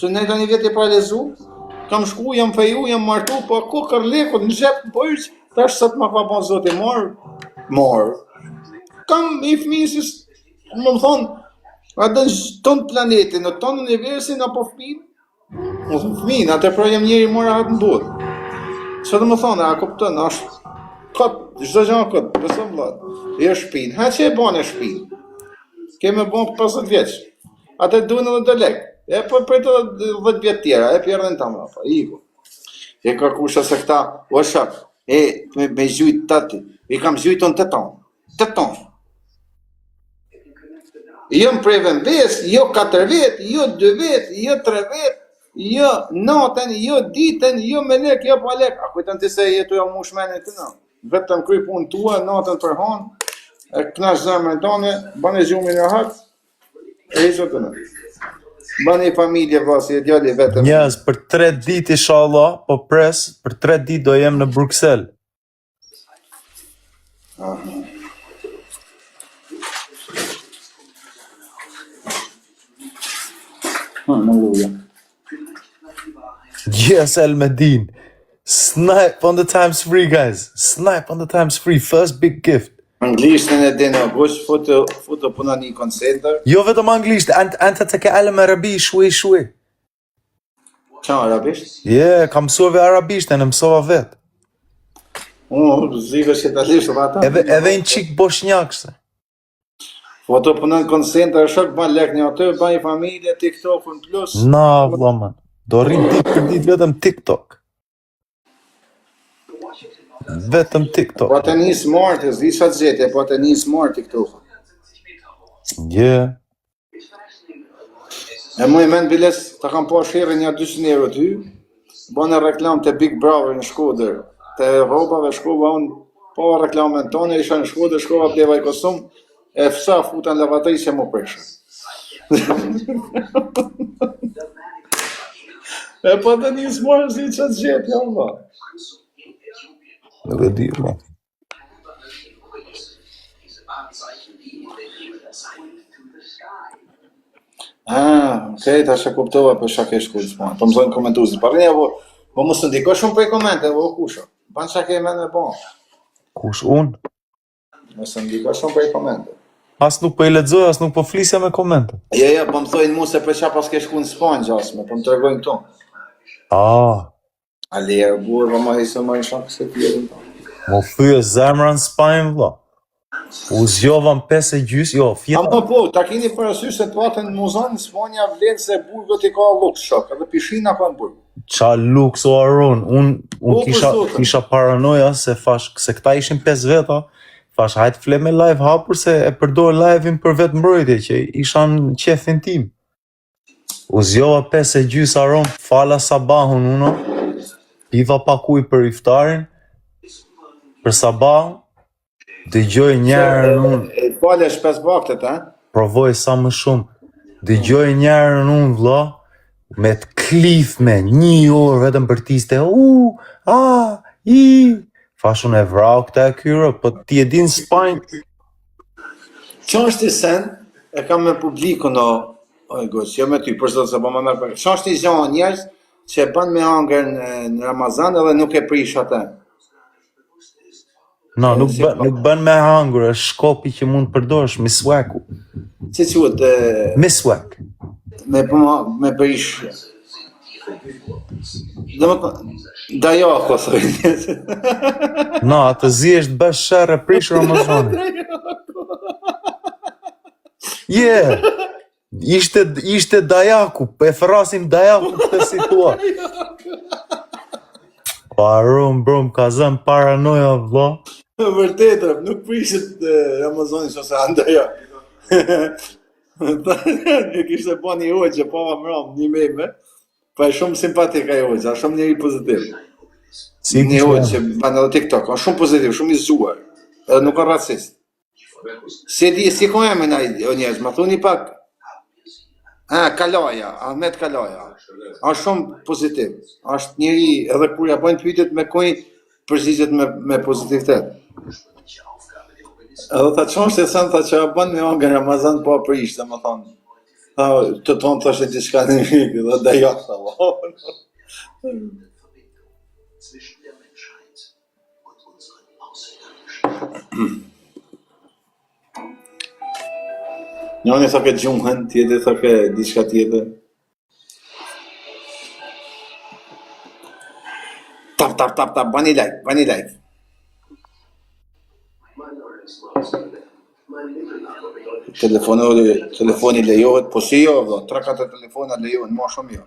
Që ne tani vjet e pa lezu, kam shku, jam feju, jam martu, po ku kërlekut në xhep po yç, tash sot ma ka bon zoti mor. Kam i fëmijës, më thon, atë ton planetin, në ton universin apo fëmijë? Mo fëmijë, atë pra jam njëri mora atë në botë. Çfarë do të thonë, a kupton, është kot, çdo gjë kot, beso vëllai. Jo shtëpinë, ha që e bën e shtëpinë. Kemë bon 50 vjeç. Atë duhen edhe do lek. E po për të 10 vjet tjera, e pjerdhen tamë apo, iku. E ka kusha se këta, o shak, me gjujt tati, i kam gjujton 8 ton. 8 ton. Jo më prej vendes, jo 4 vet, jo 2 vet, jo 3 vet, jo natën, jo ditën, jo me lek, jo pa lek. A kujton ti se jetu jam mushmenin të në? Vetëm kryj punë tua, natën për hanë, e knash zemrën tonë, bane gjumin e hatë, e i zotë në. Bane i familje vasi, e djali vetëm. Njerëz, për 3 ditë inshallah, po pres, për 3 ditë do jem në Bruxelles. Halleluja. Yes, El Medin. Snipe on the times free, guys. Snipe on the times free. First big gift. Anglishtën e dina, gosh foto puna një koncenter. Jo vetëm anglisht, أنت تتكلم عربي شوي شوي. Qa arabisht? Kam mësove arabisht, në mësova vet. Zive shqitalisht vata. Edhe një çik bosnjakse. Foto puna në koncenter, shok ban lek një atë, ban i familje, TikTok-un plus. Na, vlla man. Do rrim ditë për ditë vetëm TikTok. Vetëm TikTok. Po të një smart, zdi sa gjetje, po të një smart TikTok. E mu i men biles, ta kam po shire një 200 euro ty, bane reklam të Big Brother në Shkodër, të robave shkova unë, po reklamen tonë, isha në Shkodër, shkova pleva i kostum, e fsa futa në lavatëj që mu preshë. E po të një smart, zdi sa gjetje, Allah. Edhe di, bro. Okej, tash e kuptova për shka ke shkullës, po mësojnë komentuzit. Parrinja, po mos të ndiko shumë për komente, po kusho. Ban shka ke men me bo. Kush unë? Mos të ndiko shumë për komente. As nuk po i lexoj, as nuk po flisja me komente. Ja, po më thojnë mu se për qa pas ke shku në Spanjë gjasme, po më të regojnë këto. A lirë, burë, po ma hisë më i shakë se tjerën to. Mo thyë zemra në Spanjë, vlla. U zgjova në 5:30, jo, fjeta. Po, ta keni parasysh se të patën në muzon, në Spanja vlen se burgët i ka luks shok, edhe pishina ka në burg. Qa luks o Aron, unë kisha paranoja se fash, se këta ishin 5 veta, fash hajtë fle me live hapur se e përdoj live-in për vetë mbrojtje, që isha në qefin tim. U zgjova 5:30 Aron, fala sabahun uno, piva pakuj për iftarin, për sabahun, dëgjoj njerën unë. E fale shpes baktet, Provoj sa më shumë. Dëgjoj njerën unë, vlla, me të klith me 1 orë vetëm për tiste. Fashun e vrau këta e kyra, po ti e din Spanjë. Qa është i sen, e kam me publiku në, oj goç, jo me ty, përshdo se po më mërë për. Qa është i gjanë njerës që e ban me hangër në Ramazan edhe nuk e prish atë? No, nuk bën me hangur, është shkopi që mund të përdorësh, miswaku. Si quhet? Miswak. Me prish. Dajako, thojnë. No, atë zihesh të bësh sherrë prish Ramazanit. Ishte dajaku, e ferasim dajaku këtë situatë. Parum, brum, ka zënë paranoja, vlla. Vërtetër, nuk prishet Ramazanit ose andaja. E kishte po një hoqë, po më mram, një meme, pa e shumë simpatika e hoqë, shumë njëri pozitiv. Një hoqë që banë edhe TikTok, shumë pozitiv, shumë i zgjuar, edhe nuk ka racist. Si ka e me njerëz, ma thuni pak, Kalaja, Ahmet Kalaja, është shumë pozitiv, është njëri edhe kur ja bojnë pyetjet me kojnë, përgjigjet me pozitivitet. Edhe ta qonë që thënë, tha që ja bën me angë Ramazan po prish, dhe më thonë. Të tonë thashtë diçka në mjekë, dhe da jashtë, Njëri sa ke gjumën, tjetër sa ke diçka tjetër. Tap, bani like. Telefoni lejohet, po si jo, vëlla, 3-4 telefona lejohen, ma shumë jo.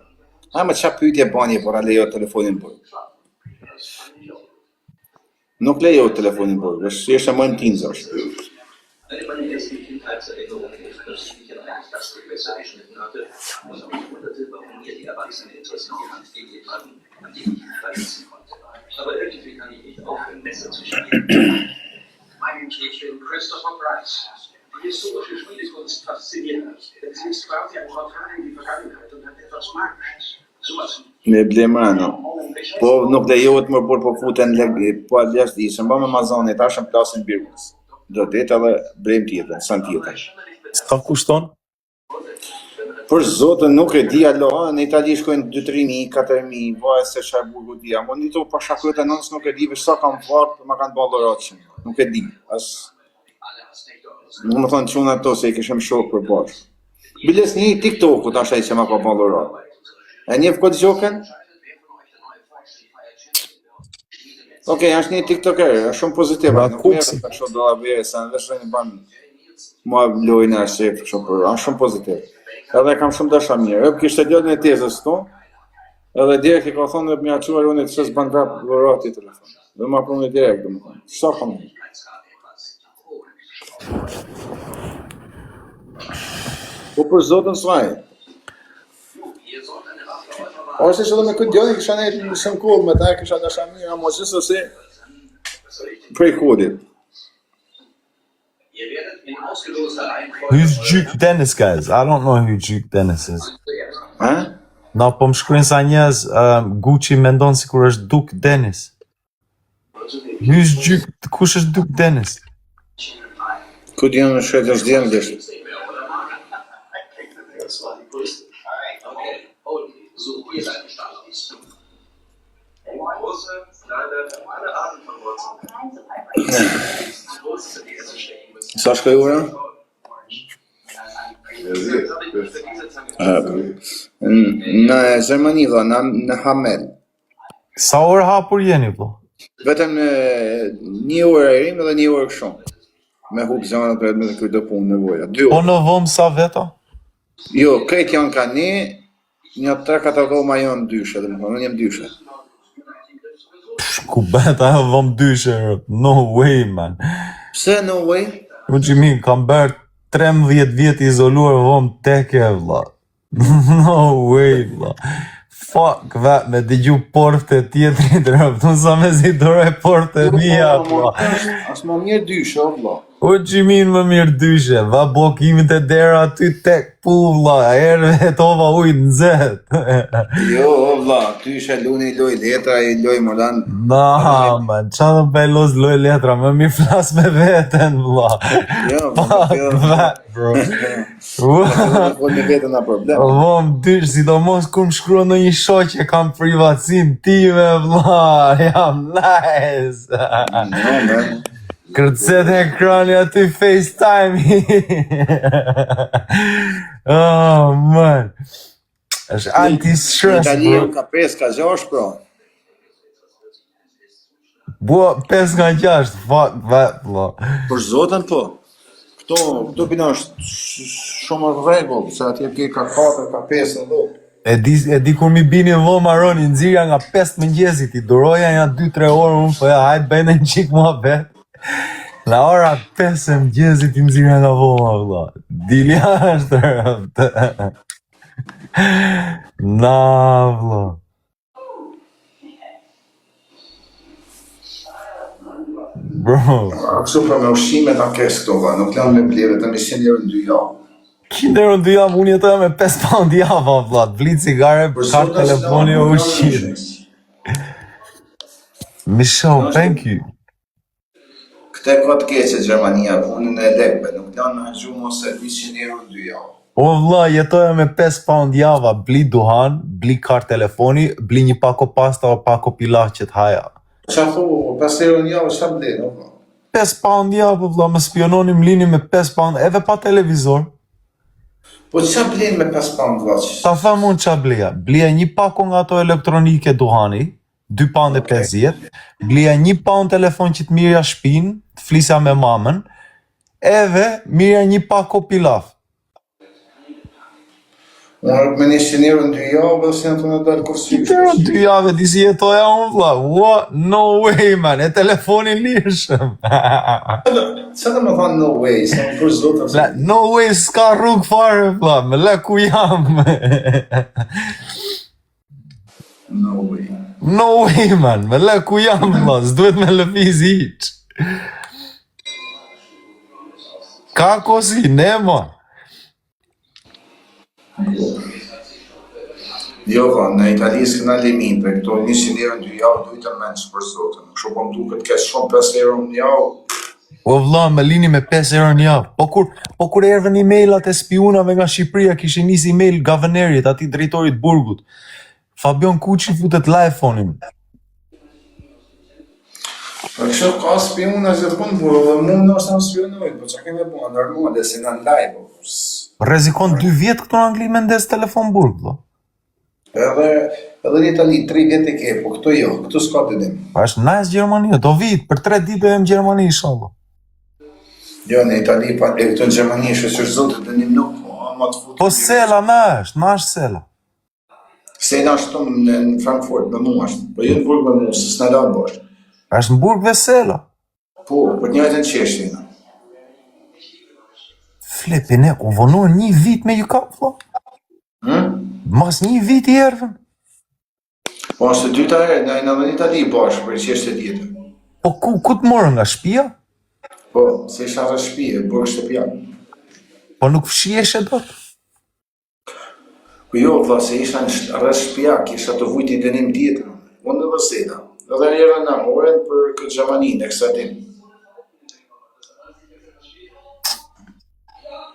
Me qa pyetje bani, por a lejohet telefonin bërë. Nuk lejohet telefonin bërë, është e mojnë tinza është. Eine meiner ersten Kindheitserinnerungen ist, dass ich in einer Klasse geschnitten hatte und mich wunderte, warum mir die Erwachsenen etwas in die Hand gegeben hatten, an dem ich nicht verletzen konnte. Aber irgendwie kann ich nicht aufhören, Messer zu spielen. Mein Mädchen Christopher Price. Die historische Schmiedekunst fasziniert mich, denn sie ist quasi ein Portal in die Vergangenheit und hat etwas Magisches. Me blemrano. Po nuk lejohet më por po futen po lësht ishëm, ba me Amazonit, ashëm plasin birës. Do të jetë edhe brem tjetër, san tjetër. Sa kushton? Për zotën nuk e di alo, në Itali shkojnë 2-3.000, 4.000, vaje se çfarë burgu dia. Mo nito pa shakët e nënës nuk e di, veç sa kam vartë, ma kanë balloratëshin. Nuk e di, nuk më thonë quna to se i këshëm shokë për bashkë. Biles një TikTok-u të ashtaj që ma ka balloratë. E njëfë këtë gjoken? Okej, është një tiktoker, është shumë pozitiv. Nuk merë të kështu do la vere, se në veshë një banë mua lojnë e shqef, është shumë pozitiv. Edhe kam shumë dasha mirë. Kishte djallë në tezës tu, edhe direkt i ka thonë dhe mja quar unë të qësë banë rap lorati i telefon. Dhe ma prunë direkt, dhe më thonë. Sa kam një? Po për zotën s'vaj. Ose që dhe me këtë djoni kësha nejtë në shumë kohë me ta e kësha dasha mirë, mo qësë ose prej kodit. Who's Duke Dennis, guys? I don't know who Duke Dennis is. Na po më shkruajnë sa njerëz Gucci mendon sikur është Duke Dennis. Kush është Duke Dennis? Ku di në shkret është djenë deshtë. Sa shkoj ura? Në Gjermani, dha, në Hamel. Sa orë hapur jeni, po? Vetëm 1 orë e rim edhe 1 orë këshon. Me hub zanët për me dhe kërdo punë nevoja. 2 orë. Po në vëmë sa veta? Jo, krejt janë ka një 3-4 dhoma janë dyshe, dhe më thonë, unë jem dyshe. Ku beta e vëmë dyshe, no way, man. Pse no way? U që mi, kam bërë 13 vjetë izoluar vëmë teke, vla. No way, vla. Fuck, vet, me digju porte tjetrit, rëptu sa me zi dore porte mija, vla. As më mirë dyshe, o vla. U që minë më mirë dyshe, va blokimit e dera aty tek pu, vla, erve tova ujtë në zetë. Jo, vla, dyshe luni loj letra, i loj molan. Na, man, qa dhe belos loj letra, më mi flas me veten, vla. Jo, Fuck, vet, bro. Me vetën na problem. Vom dysh, sidomos kur më shkruan në një shoqe kam privatsin time, vla, jam nice. No, man. Kërcet e ekrani aty FaceTime. Oh, man. është anti-stress, Italia bro. ka 5 ka 6, bro. Bua, 5 nga 6, fuck, vet, vla. Për zotën, po. Këto pina është shumë rregull, se atje ke ka 4, ka 5 edhe. E di kur mi bini vë maroni, nxirja nga 5 mëngjesit, i duroja nga 2-3 orë, unë po ja, hajt bëjnë në qik mua bet. La ora 5 e mëngjesit i nxirja nga voma, vëlla. Dilja është rëftë. Na, vëlla. Bro. Kështu për me ushqime ta kes këto, va, nuk janë me bleve, të me 100 euro në 2 javë. 100 euro në 2 javë, unë jetoj me 5 pound java, vëlla. Vli cigare, kart telefoni o ushqime. Michelle, thank you. Këte ka të keqe Gjermania, punën e lekve, nuk janë me hëgju mos e 200 euro në 2 javë. O vlla, jetoja me 5 pound java, bli duhan, bli kart telefoni, bli një pako pasta o pako pilaqet haja. Qa thu, 5 euro në javë, qa blen, o vlla? 5 pound java, vlla, më spiononi më lini me 5 pound, edhe pa televizor. Po qa blen me 5 pound, vlla? Ta them unë qa blija. Blija një pako nga ato elektronike duhani, 2 pound e 50, blija 1 pound telefon që të mirja shpin, të flisja me mamën, edhe mirja një pako pilaf. Unë me 100 euro në 2 javë, dhe si në të në dalë kursysh. Pero 2 jave ti si jetoja unë vlla. What? No way man, e telefonin lirshëm. Qa të më thanë no way, se më për zotën. No way, s'ka rrug fare vlla, me le ku jam. No way. No way man, me le ku jam vlla, s'duhet me lëviz hiç. Ka kosi, ne ma. Jo, vlla, në Itali s'këna limin, për këto 100 euro në 2 javë, dujtë të menës për zotën. Kështu po më duket kesh shumë 5 euro në javë. O vlla, me lini me 5 euro në javë. Po kur erdhën emailat e spionave nga Shqipëria, kishin nis email gavenerit, atij drejtorit burgut. Fabian Kuçi futet l'iPhone-in. Për kështu ka spiona gjithmonë, po dhe mund në është në spionojnë, po që keme bua, normal, dhe si në live, po. Rrezikon 2 vjet këtu në Angli me ndes telefon burg, vlla. Edhe në Itali 3 vjet e ke, po këtu jo, këtu s'ka të dim. Pa është nice Gjermania, do vit, për 3 ditë e në Gjermani, inshallah. Jo, në Itali, pa e këtu në Gjermani, shë zotë të një nuk, ma të futë. Po sela, na është sela. Se në ashtu në Frankfurt, me mu ashtë, po ju në burg me mu, se s'na dalë bashkë. Është në burg dhe sela. Po, për njëjtë në qeshtin. Flipi, ne u vonuar 1 vit me ju kap, vlla. Mas 1 vit i ervën. Po është të dyta herë, na në Itali bashkë për qeshtë tjetër. Po ku të morën nga shtëpia? Po, se isha rrë shtëpia, burg shtëpia. Po nuk fshiheshe dot. Po jo, vlla, se isha në rrë shtëpia, kisha të vujt i dënim tjetër. Unë në vëseta. Edhe njerën në moren për këtë Gjamanin, e kësa tim.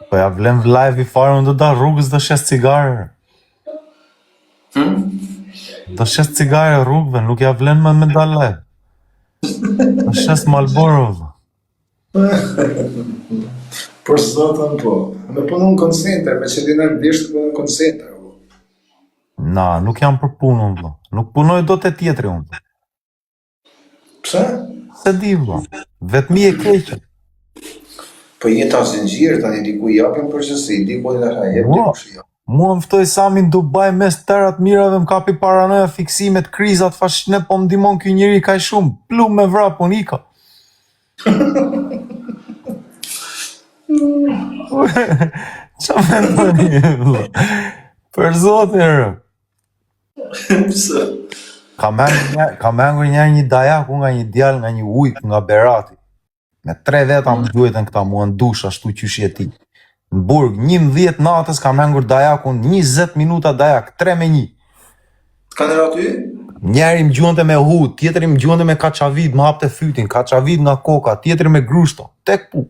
Po ja vlem live i fare, unë do da rrugës do shes cigare. Do shes cigare rrugëve, nuk ja vlen me da live. Do shes Marlboro, vlla. Për zotën po. Me punu në koncenter, me që dinar bishtë punu në koncenter. Na, nuk jam për punën, vlla. Nuk punoj do të tjetëri unë. Pse? Se di, vlla. Vetëmi e keqe. Po jeta zinxhir, tani diku japim përgjësi, diku në ha, jep diku shia. Mua më ftoj Sami në Dubai mes tërat mirave më kapi paranoja fiksimet, krizat, fashne, po më dimon kjo njëri kaj shumë, plum me vrap, unë ika. Qa me të një, vlla? Për zotin e rë. Pse? Ka mengur një dajaku nga një djal nga një ujk nga Berati. Me 3 veta më duhetën këta mua në dush ashtu qysh je ti. Në burg, 11 natës ka mengur dajakun, 20 minuta dajak, 3-1. Ka në aty? Njeri më gjuante me hud, tjetëri më gjuante me kaçavid, më hapte fytin, kaçavid nga koka, tjetëri me grushto, tek pu.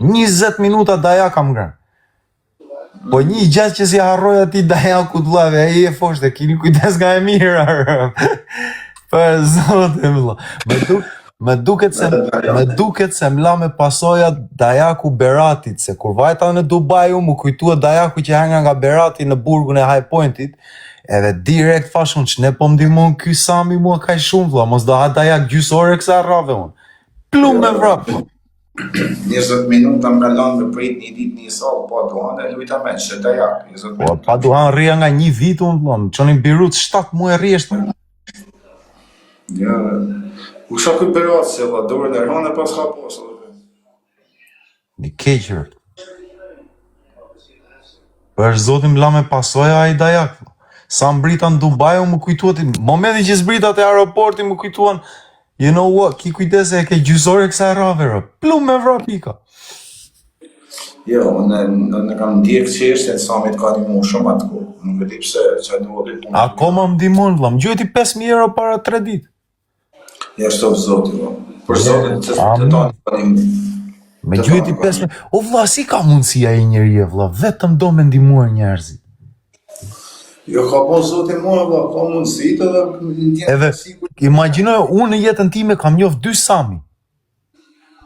20 minuta dajak kam ngren. Po një gjatë që si harroj ati dajakut vllave, ai e foshte, kini kujdes nga e mira. Për zotin vlla. Me duket se m'la me pasoja dajaku Beratit, se kur vajta në Dubai më kujtua dajaku që henga nga Berati në burgun e High Pointit, edhe direkt fashun që ne po m'dimon ky Sami mua kaj shumë vlla, mos do ha dajak gjysore kësa rrave unë. Plum me vrap. 20 minuta më kalon me prit një ditë një salë, po duhan e lujta me që dajak. Po, pa duhan rria nga 1 vit unë vlla, më qonin Birut 7 muaj rjesht. Ja, u shak këtë Berat, se vlla, dorën e rrone pas ka posë. Një keqër. Për zotin m'la me pasoja ai dajak. Sa mbrita në Dubai më kujtuat, momenti që zbrita te aeroporti më kujtuan, you know what, ki kujdese e ke gjysore kësa e rave, plum me vrapika. Jo, në kam ndjek qeshtë e Samit ka një mu shumë atë ku. Nuk e di pse që në vodi punë. Akoma më dimon, vlla, më gjujti 5.000 euro para 3 ditë. Ja shtovë zoti, vlla. Për zotin të tani. Me gjyti 5 mijë. O vlla, si ka mundësia e njeri vlla, vetëm do me ndihmuar njerëzit. Jo, ka po zote mua, vlla, ka mundësi të dhe Edhe, imagjinoj, unë në jetën time kam njoft 2 Sami.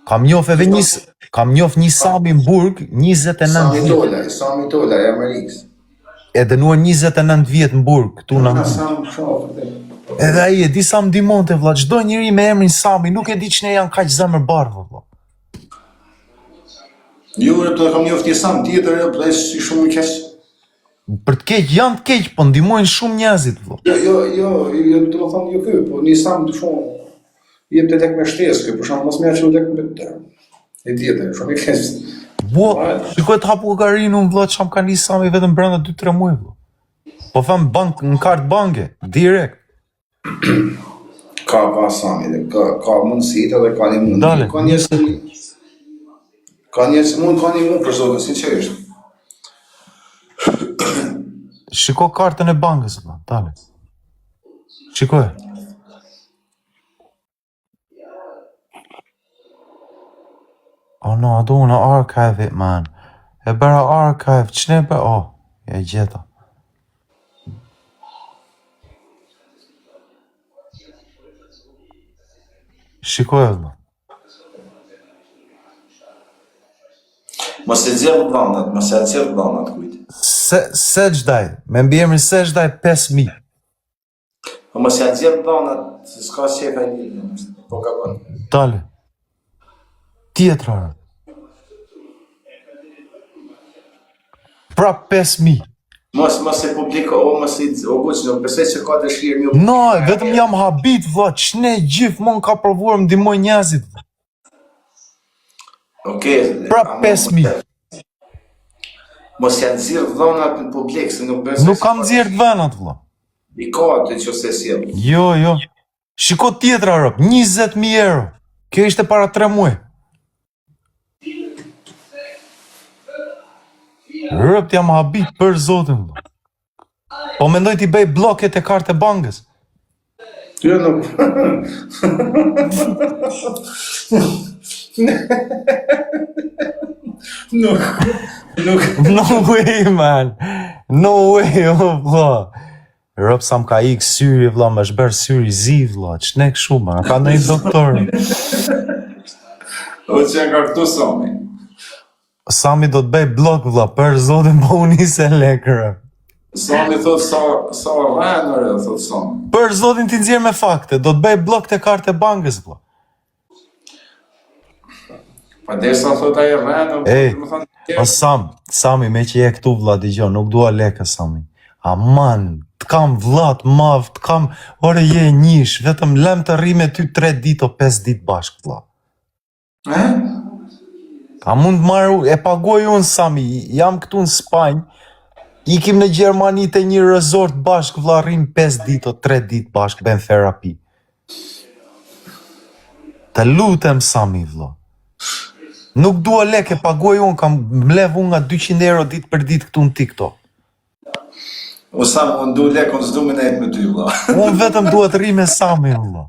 Kam njoft një Sami në Burg, 29 vjet. Sami Tola, e Amerikës. E dënuar 29 vjet në Burg, këtu në Edhe ai e di sa më ndihmonte vlla, çdo njeri me emrin Sami, nuk e di ç'ne janë kaq zemër bardhë vlla. Jo, të kam njoft një Sam tjetër, po si shumë keq. Për të keq, janë të keq, po ndihmojnë shumë njerëzit vlla. Jo, do të thonë jo ky, po një Sam të shumë jep të tek me shtesë, për shembull mos më aq tek me e tjetër, shumë i keq. Bo, shikoj të hapu Gagarin unë vlla, çam ka nis Sami vetëm brenda 2-3 muaj vlla. Po them bank në kartë banke, direkt. Ka Sami, ka mundësi edhe ka një mundësi. Dale. Ka njerëz mund ka një mund për zotin, sinqerisht. Shiko kartën e bankës vlla, dale. Shikoj. Oh no, I don't wanna archive it, man. E bëra archive, ç'ne bë? Oh, e gjeta. Shikoj valla. Mos e nxjerr dhënat, kujt. Sejdaj, me mbiemrin Sejdaj 5000. Po mos e nxjerr dhënat, se s'ka shef ai. Po ka bën. Dale. Tjetra. Prap 5000. Mos e publiko, mos nuk besoj se ka dëshirë mirë. No, vetëm jam habit vlla, ç'ne gjithmonë ka provuar më ndihmoj njerëzit. Okej. Prap 5000. Mos janë nxjerr dhënat në publik, se nuk besoj. Nuk kam nxjerr dhënat vlla. I ka atë që se sjell. Jo. Shiko tjetra rop, 20.000 euro. Kjo ishte para 3 muaj. Rëpt jam habit për zotin vlla. Po mendoj t'i bëj bloket e kartë e bankës. Jo, nuk. No way, man. No way, oh vlla. Rëp sa më ka ik syri vlla, më shber syri zi vlla. Ç'ne kështu man, ka ndonjë doktor. O që nga këtu Sami. Sami do të bëj blok vlla, për zotin po unë nisë lekërë. Sami thot sa rënër, thot Sami. Për zotin ti nxjerr me fakte, do të bëj blok të kartë e bankës vlla. Pa derisa thot ai rënër, më thonë. O Sami, me që je këtu vlla dëgjoj, nuk dua lekë Sami. Aman, të kam vllat mav, të kam, ore je njish, vetëm lem të rri me ty 3 ditë o 5 ditë bashkë vlla. A mund marru, e pagoj unë Sami, jam këtu në Spanjë, ikim në Gjermani te një resort bashkë vlla, rrim 5 ditë o 3 ditë bashkë, bën terapi. Të lutem Sami vlla. Nuk dua lekë, pagoj unë, kam mlev unë nga 200 euro ditë për ditë këtu në TikTok. O Sam, unë du lekë, unë s'du me nejtë me ty, vlla. Unë vetëm duhet rri me Sami, vlla.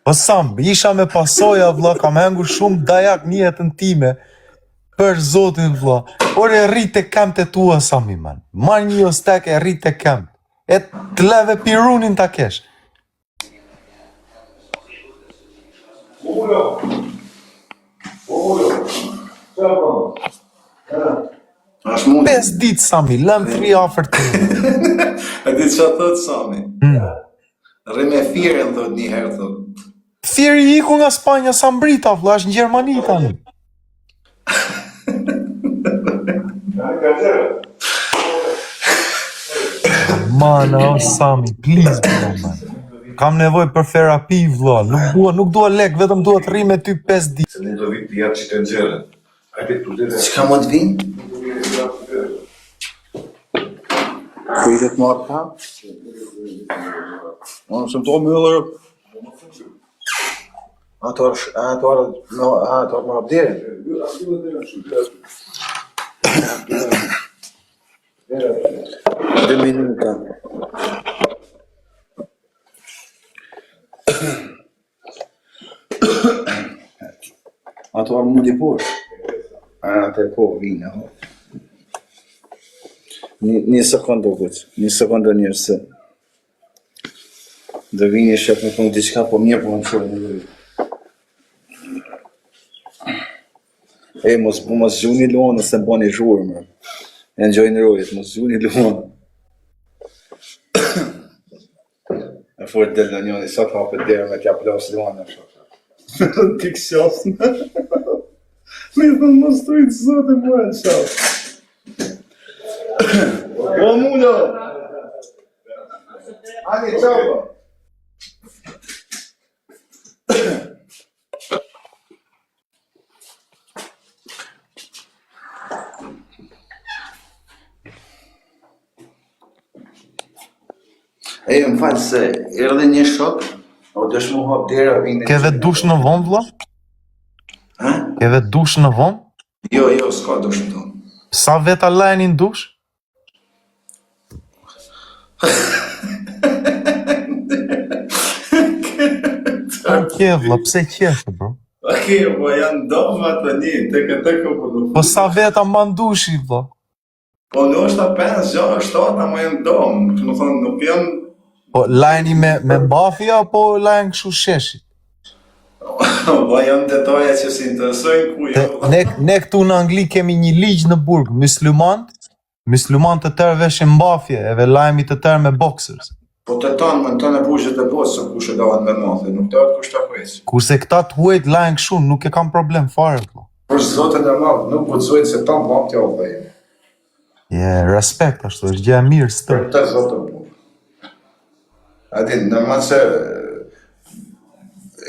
O Sam, isha me pasoja, vlla, kam hengur shumë dajak një jetën time, për zotin, vlla. Ore, rri të kam të tua, Sami, man. Marr një ostek e rri të kam. E të leve pirunin ta kesh. Ashtë mund. 5 ditë, Sami, lëm 3 afër të. E ditë që thot Sami. Rri me firën, thot një herë, thot. Thjeri iku nga Spanja sa mbrita, vlla, është në Gjermani tani. Man, o Sami, please, vlla, man. Kam nevoj për terapi, vlla. Nuk dua lek, vetëm dua të rri me ty 5 ditë. Se mund të vitë të jatë që të nxjerën. Hajde këtu dhe. Çka mund të vinë? Po i dhe të marrë pa? Unë së më to më ëllër. Ato më abdire. 2 minuta. Ato ato mundi poshtë. Atë po, vinë, ho. Një sekundë, këtë. Një sekundë njërë se. Do vini shep me thonë diçka, po mirë po në qojnë në vërë. Mos gjuni lonë, se më bani zhurë, më. E në gjojnë rojët, mos gjuni lonë. E fort del në njëni, sa të hapët derë me t'ja plasë lonë, t'i kësjasën. Me thënë mos të ujtë zote më e në qasë. O mulo! Ani, qaba! Më falë se erdhe një shok, o dësh mu hap dera vinë... Ke vetë dush në vonë, vlla? Ha? Ke vetë dush në vonë? Jo, s'ka dush në tonë. Sa veta lajni në dush? Ke vlla, pse qefë, bro? Po janë domë atë një, teke po du. Po sa veta ma në dushi, vlla? Po në është a 5, 6, 7, ama janë domë, në thonë nuk janë... Po lajni me mbafja, apo lajni këshu sheshi? Po janë detaje që si interesojnë ku jo. Ne këtu në Angli kemi një ligj në burg, musliman të tërë veshin mbafje, eve lajmi të tërë me boxers. Po të tanë, më në tanë e bushët e posë, se kush e davat me mathe, nuk të atë kush të huejtë. Kurse këta të huejt lajnë këshu, nuk e kam problem fare, po. Për zotën e madhë, nuk gudzojnë se tanë bëmë t'ja u dhejnë. Respekt, ashtu, është gjë e mirë së tërë. Për të zotën burë. Adin, në ma që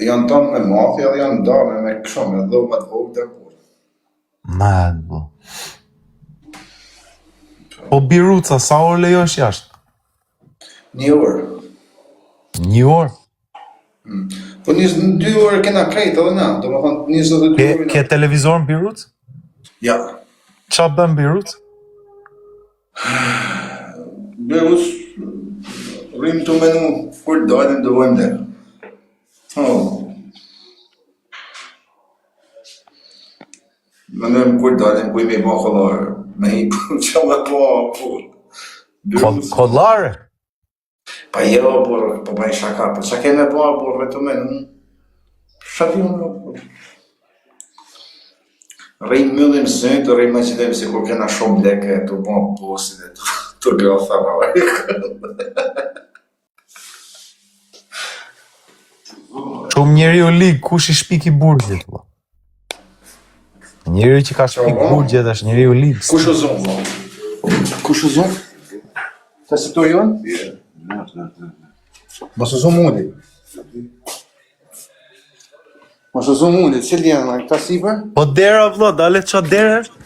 janë tonë me mafja dhe janë dame me kësho, me dhoma të vogë të burë. Madë, bo. Po Biruca, sa orë lejosh jashtë? 1 orë. 1 orë? Po 2 orë kena krejtë edhe na, do më thonë 22 orë. Ke televizor në Biruc? Ja. Qa bën Biruc? Biruc, rrim të menu, kur dalim do vojmë dhe. Menojmë kur dalim, kujme i ba kollarë, me i që me ba pur. Kollare? Pa jo, po bëjnë shaka, po që keme ba pur, vetë menu, shavion në pur. Rrim myllim sënë, rrim me qidem se kur kena shumë leke, të ba posit e të grotha rarë. Shumë njeri u ligë, kush i shpiki burgjit, vlla? Njeri që ka shpik burgjit është njeri u ligë. Kush u zonë, vlla? Kush u zonë? Ta si to jonë? Mos u zonë mundi. Mos u zonë mundi, cilë janë, këta siper? Po dera, vlla, dale qa dera është?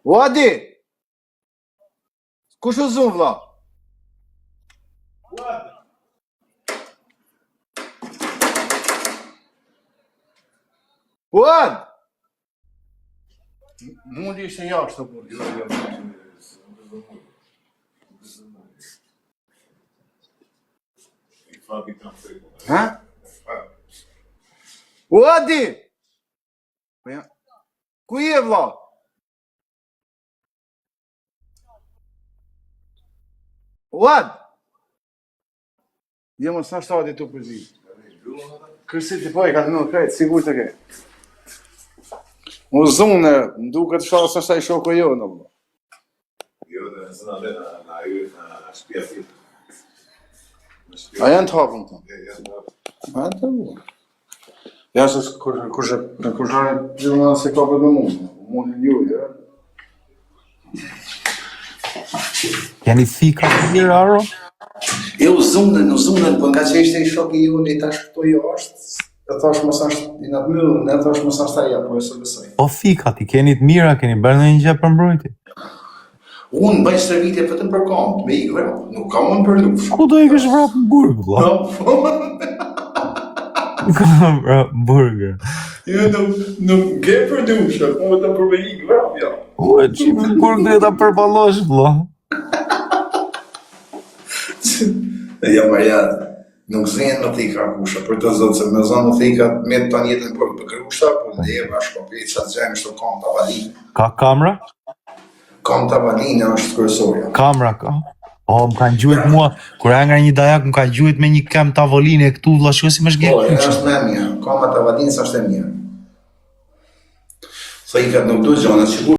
Wadi! Kush u zonë, vlla? Wad! Mundi ishte jashtë të burë. Ha? Wadi! Ku je, vlla? Wad! Jemo sa shtati të përzi. Kërësit të pojë, ka të në krejtë, sigur të ke. Mu zune, duke të shalë sa shtaj shoko jo, në vla. Jo, dhe në zëna dhe në ju, në shpia fitë. A janë të hapën të? Janë të hapën. A janë të vla. Ja, se kërshë gjithë se ka për dhe mundë një, ja. Keni fika të mirë, Aro? Jo, zunën, po nga që ishte i shoki ju, në i tash këto jo është, e thash mos ashtë, i natë mëllë, ne thash mos ashtë aja, po e së besoj. Po fika, ti keni të mira, keni bërë në një gjë për mbrojtje. Unë bëjnë servitje vetëm për kamë, me i vrap, nuk kam unë për lufsh. Ku do i kësh vrap në burg, vlla? Ku vrap në burger? Jo, nuk ge për lufsh, po vetëm për me i vrap, ja. Ue, që në burg dhe ta përballosh, vlla? E Jo, Maria, nuk zënë më thika kusha, për të zotë, se me zonë më thika me të tanë jetën për krusha, për leva, shkopica, gjemë, shto kam të avalinë. Ka kamera? Kam të avalinë, është kërësoja. Kamera ka. O, më kanë gjuhet mua, kur e nga një dajak, më kanë gjuhet me një kem tavoline këtu, vlla shko si më shgjet. Po, është me mirë, kam të avalinë, sa është e mirë. Sa i ka nuk du gjona, sigur